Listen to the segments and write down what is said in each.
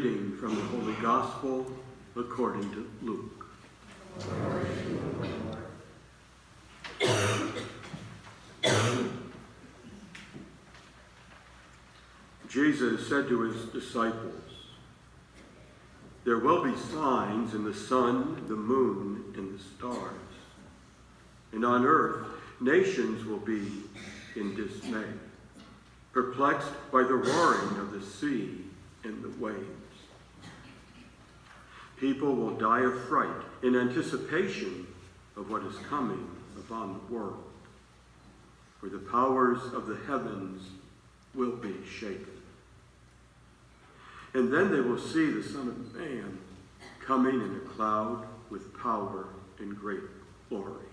reading from the Holy Gospel according to Luke. Jesus said to his disciples, "There will be signs in the sun, the moon, and the stars. And on earth, nations will be in dismay, perplexed by the roaring of the sea and the waves. People will die of fright in anticipation of what is coming upon the world, for the powers of the heavens will be shaken. And then they will see the Son of Man coming in a cloud with power and great glory.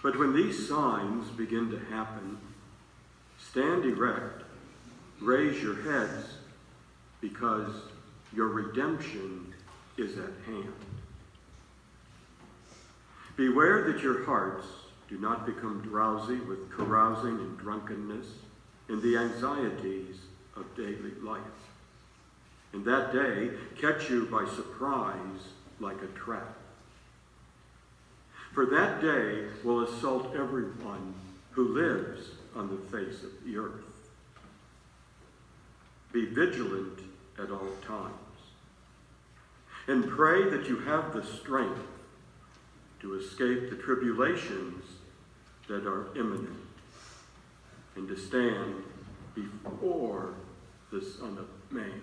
But when these signs begin to happen, stand erect, raise your heads, because your redemption is at hand. Beware that your hearts do not become drowsy with carousing and drunkenness and the anxieties of daily life, and that day catch you by surprise like a trap. For that day will assault everyone who lives on the face of the earth. Be vigilant at all times, and pray that you have the strength to escape the tribulations that are imminent, and to stand before the Son of Man."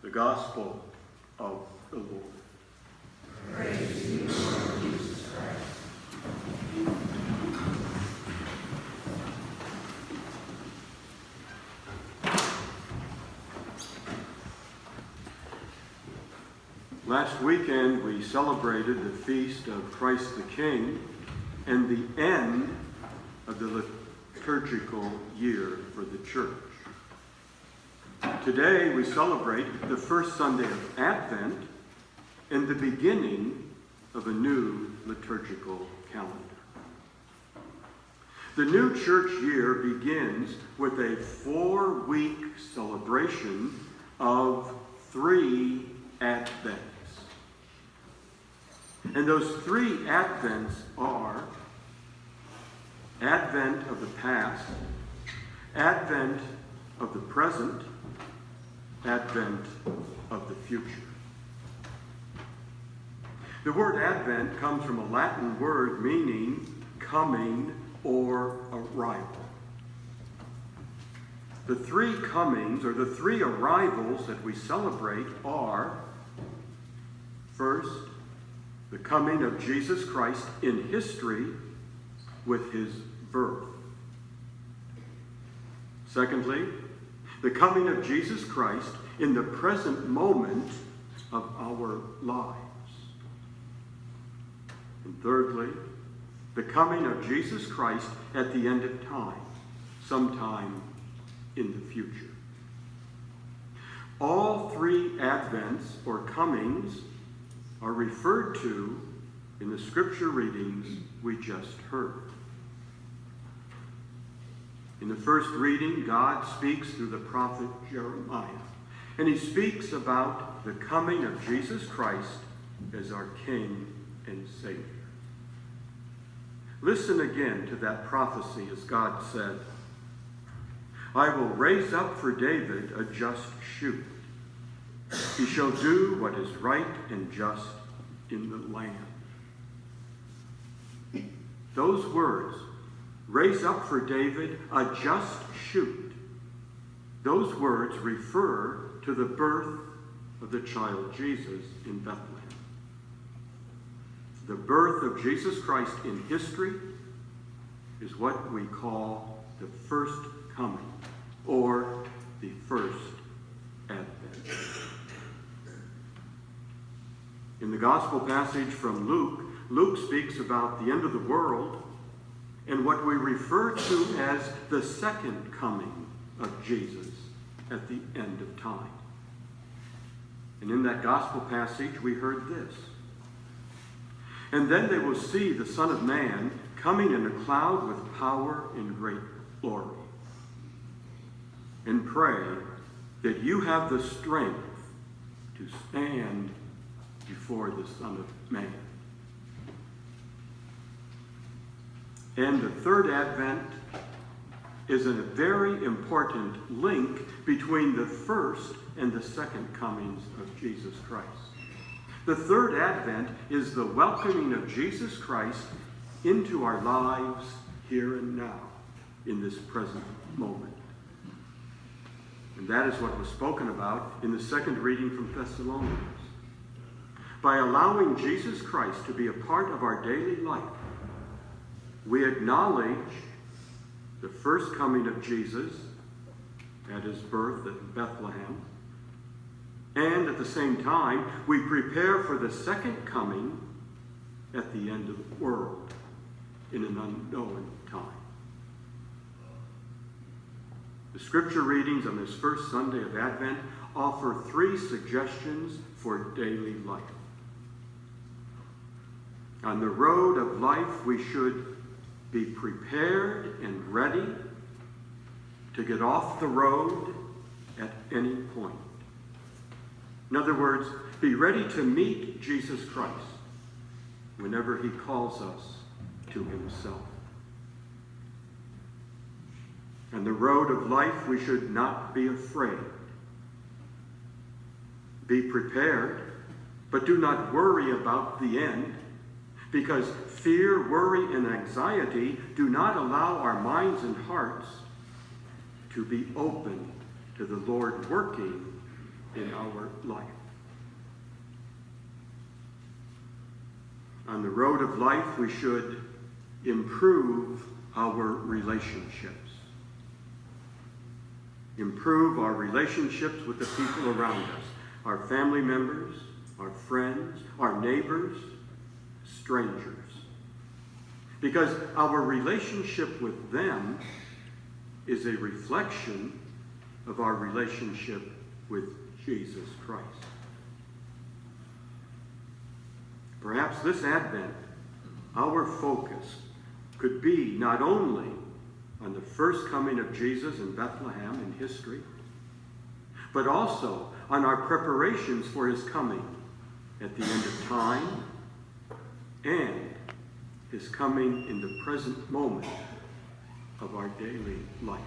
The Gospel of the Lord. Praise to you, Lord Jesus Christ. Last weekend, we celebrated the feast of Christ the King and the end of the liturgical year for the church. Today, we celebrate the first Sunday of Advent and the beginning of a new liturgical calendar. The new church year begins with a 4-week celebration of 3 Advents. And those 3 Advents are Advent of the past, Advent of the present, Advent of the future. The word Advent comes from a Latin word meaning coming or arrival. The 3 comings, or the 3 arrivals that we celebrate are, first, the coming of Jesus Christ in history with his birth. Secondly, the coming of Jesus Christ in the present moment of our lives. And thirdly, the coming of Jesus Christ at the end of time, sometime in the future. All 3 Advents or comings are referred to in the scripture readings we just heard. In the first reading, God speaks through the prophet Jeremiah, and he speaks about the coming of Jesus Christ as our King and Savior. Listen again to that prophecy as God said, "I will raise up for David a just shoot. He shall do what is right and just in the land." Those words, "raise up for David a just shoot," those words refer to the birth of the child Jesus in Bethlehem. The birth of Jesus Christ in history is what we call the first coming, or the first Advent. In the gospel passage from Luke, Luke speaks about the end of the world and what we refer to as the second coming of Jesus at the end of time. And in that gospel passage, we heard this: "And then they will see the Son of Man coming in a cloud with power and great glory. And pray that you have the strength to stand before the Son of Man. And the third advent is a very important link between the first and the second comings of Jesus Christ. The third advent is the welcoming of Jesus Christ into our lives here and now, in this present moment. And that is what was spoken about in the second reading from Thessalonians. By allowing Jesus Christ to be a part of our daily life, we acknowledge the first coming of Jesus at his birth at Bethlehem, and at the same time, we prepare for the second coming at the end of the world in an unknown time. The scripture readings on this first Sunday of Advent offer 3 suggestions for daily life. On the road of life, we should be prepared and ready to get off the road at any point. In other words, be ready to meet Jesus Christ whenever he calls us to himself. On the road of life, we should not be afraid. Be prepared, but do not worry about the end, because fear, worry, and anxiety do not allow our minds and hearts to be open to the Lord working in our life. On the road of life, we should improve our relationships. Improve our relationships with the people around us, our family members, our friends, our neighbors, strangers. Because our relationship with them is a reflection of our relationship with Jesus Christ. Perhaps this Advent, our focus could be not only on the first coming of Jesus in Bethlehem in history, but also on our preparations for his coming at the end of time and his coming in the present moment of our daily life.